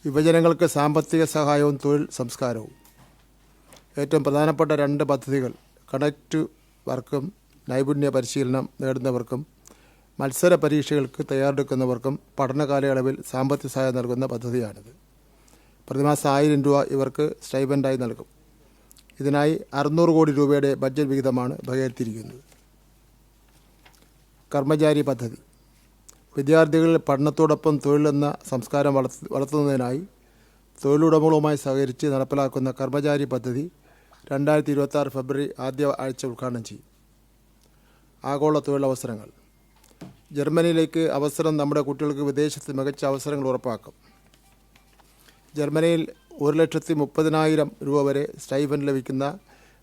യുവജനങ്ങൾക്ക് സാമ്പത്തിക സഹായവും തൊഴിൽ സംസ്കാരവും. ഏറ്റവും പ്രധാനപ്പെട്ട 2 പദ്ധതികൾ കണക്റ്റ് വർക്കും നൈപുണ്യ പരിശീലനം നേടുന്നവർക്കും മത്സര പരീക്ഷകൾക്ക് തയ്യാറെടുക്കുന്നവർക്കും പഠന കാലയളവിൽ സാമ്പത്തിക സഹായം നൽകുന്ന പദ്ധതിയാണിത്. പ്രതിമാസം 1000 രൂപ ഇവർക്ക് സ്റ്റൈപ്പൻഡായി നൽകും. ഇതിനായി 600 കോടി രൂപയുടെ ബഡ്ജറ്റ് വിഹിതമാണ് വകയിരുത്തിയിരിക്കുന്നത്. കർമ്മചാരി പദ്ധതി വിദ്യാർത്ഥികളിൽ പഠനത്തോടൊപ്പം തൊഴിലെന്ന സംസ്കാരം വളർത്തുന്നതിനായി തൊഴിലുടമകളുമായി സഹകരിച്ച് നടപ്പിലാക്കുന്ന കർമ്മചാരി പദ്ധതി 2026 ഫെബ്രുവരി ആദ്യ ആഴ്ച ഉദ്ഘാടനം ചെയ്യും. ആഗോള തൊഴിലവസരങ്ങൾ. ജർമ്മനിയിലേക്ക് അവസരം നമ്മുടെ കുട്ടികൾക്ക് വിദേശത്ത് മികച്ച അവസരങ്ങൾ ഉറപ്പാക്കും. ജർമ്മനിയിൽ 1,30,000 രൂപ വരെ സ്റ്റൈപ്പൻഡ് ലഭിക്കുന്ന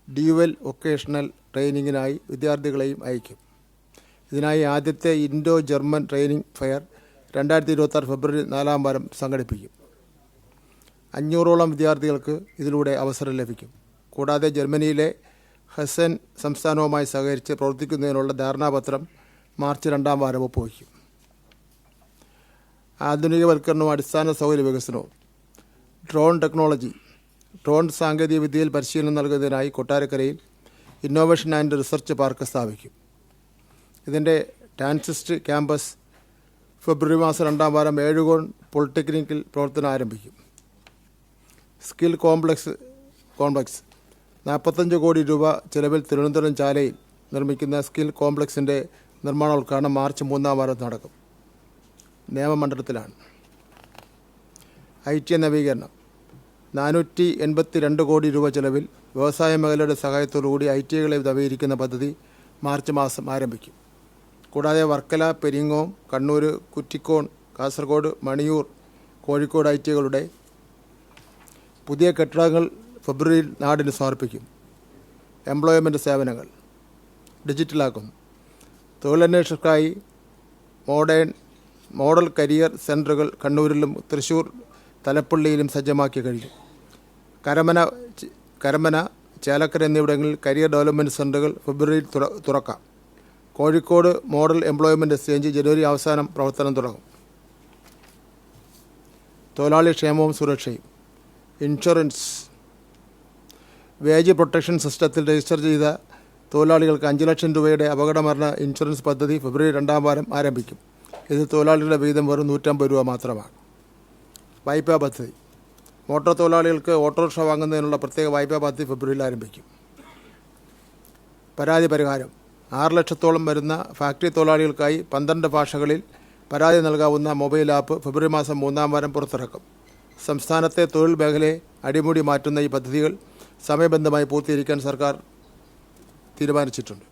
ഡ്യുവൽ വൊക്കേഷണൽ ട്രെയിനിങ്ങിനായി വിദ്യാർത്ഥികളെയും അയക്കും. ഇതിനായി ആദ്യത്തെ ഇൻഡോ ജർമ്മൻ ട്രെയിനിങ് ഫെയർ 2026 ഫെബ്രുവരി 4-ാം വാരം സംഘടിപ്പിക്കും. 500ഓളം വിദ്യാർത്ഥികൾക്ക് ഇതിലൂടെ അവസരം ലഭിക്കും. കൂടാതെ ജർമ്മനിയിലെ ഹെസൻ സംസ്ഥാനവുമായി സഹകരിച്ച് പ്രവർത്തിക്കുന്നതിനുള്ള ധാരണാപത്രം മാർച്ച് 2-ാം വാരം ഒപ്പുവയ്ക്കും. ആധുനികവൽക്കരണവും അടിസ്ഥാന സൗകര്യ വികസനവും. Drone technology. ഡ്രോൺ സാങ്കേതിക വിദ്യയിൽ പരിശീലനം നൽകുന്നതിനായി കൊട്ടാരക്കരയിൽ ഇന്നോവേഷൻ ആൻഡ് റിസർച്ച് പാർക്ക് സ്ഥാപിക്കും. ഇതിൻ്റെ ട്രാൻസിസ്റ്റ് ക്യാമ്പസ് ഫെബ്രുവരി മാസം 2-ാം വാരം ഏഴുകോൺ പോളിടെക്നിക്കിൽ പ്രവർത്തനം ആരംഭിക്കും. സ്കിൽ കോംപ്ലക്സ് 45 കോടി രൂപ ചെലവിൽ തിരുവനന്തപുരം ചാലയിൽ നിർമ്മിക്കുന്ന സ്കിൽ കോംപ്ലക്സിൻ്റെ നിർമ്മാണോദ്ഘാടനം മാർച്ച് 3-ാം വാരം നടക്കും. നിയമമണ്ഡലത്തിലാണ്. IT നവീകരണം. 482 കോടി രൂപ ചെലവിൽ വ്യവസായ മേഖലയുടെ സഹായത്തോടുകൂടി ITകളെ നവീകരിക്കുന്ന പദ്ധതി മാർച്ച് മാസം ആരംഭിക്കും. കൂടാതെ വർക്കല, പെരിങ്ങോം, കണ്ണൂർ, കുറ്റിക്കോൺ, കാസർഗോഡ്, മണിയൂർ, കോഴിക്കോട് ITകളുടെ പുതിയ കെട്ടിടങ്ങൾ ഫെബ്രുവരിയിൽ നാടിന് സമർപ്പിക്കും. എംപ്ലോയ്മെൻറ്റ് സേവനങ്ങൾ ഡിജിറ്റലാക്കുന്നു. തൊഴിലന്വേഷകർക്കായി മോഡൽ കരിയർ സെൻ്ററുകൾ കണ്ണൂരിലും തൃശ്ശൂർ, തലപ്പള്ളിയിലും സജ്ജമാക്കി കഴിഞ്ഞു. കരമന, ചേലക്കര എന്നിവിടങ്ങളിൽ കരിയർ ഡെവലപ്മെൻറ്റ് സെൻ്ററുകൾ ഫെബ്രുവരിയിൽ തുറക്കാം. കോഴിക്കോട് മോഡൽ എംപ്ലോയ്മെൻറ്റ് എക്സ്ചേഞ്ച് ജനുവരി അവസാനം പ്രവർത്തനം തുടങ്ങും. തൊഴിലാളി ക്ഷേമവും സുരക്ഷയും. ഇൻഷുറൻസ്. വേജ് പ്രൊട്ടക്ഷൻ സിസ്റ്റത്തിൽ രജിസ്റ്റർ ചെയ്ത തൊഴിലാളികൾക്ക് 5 ലക്ഷം രൂപയുടെ അപകടമരണ ഇൻഷുറൻസ് പദ്ധതി ഫെബ്രുവരി 2-ാം വാരം ആരംഭിക്കും. ഇത് തൊഴിലാളികളുടെ വിഹിതം വെറും 150 രൂപ മാത്രമാണ്. വായ്പാ പദ്ധതി. മോട്ടോർ തൊഴിലാളികൾക്ക് ഓട്ടോറിക്ഷ വാങ്ങുന്നതിനുള്ള പ്രത്യേക വായ്പാ പദ്ധതി ഫെബ്രുവരിയിൽ ആരംഭിക്കും. പരാതി പരിഹാരം. 6 ലക്ഷത്തോളം വരുന്ന ഫാക്ടറി തൊഴിലാളികൾക്കായി 12 ഭാഷകളിൽ പരാതി നൽകാവുന്ന മൊബൈൽ ആപ്പ് ഫെബ്രുവരി മാസം 3-ാം വാരം പുറത്തിറക്കും. സംസ്ഥാനത്തെ തൊഴിൽ മേഖലയെ അടിമുടി മാറ്റുന്ന ഈ പദ്ധതികൾ സമയബന്ധമായി പൂർത്തീകരിക്കാൻ സർക്കാർ തീരുമാനിച്ചിട്ടുണ്ട്.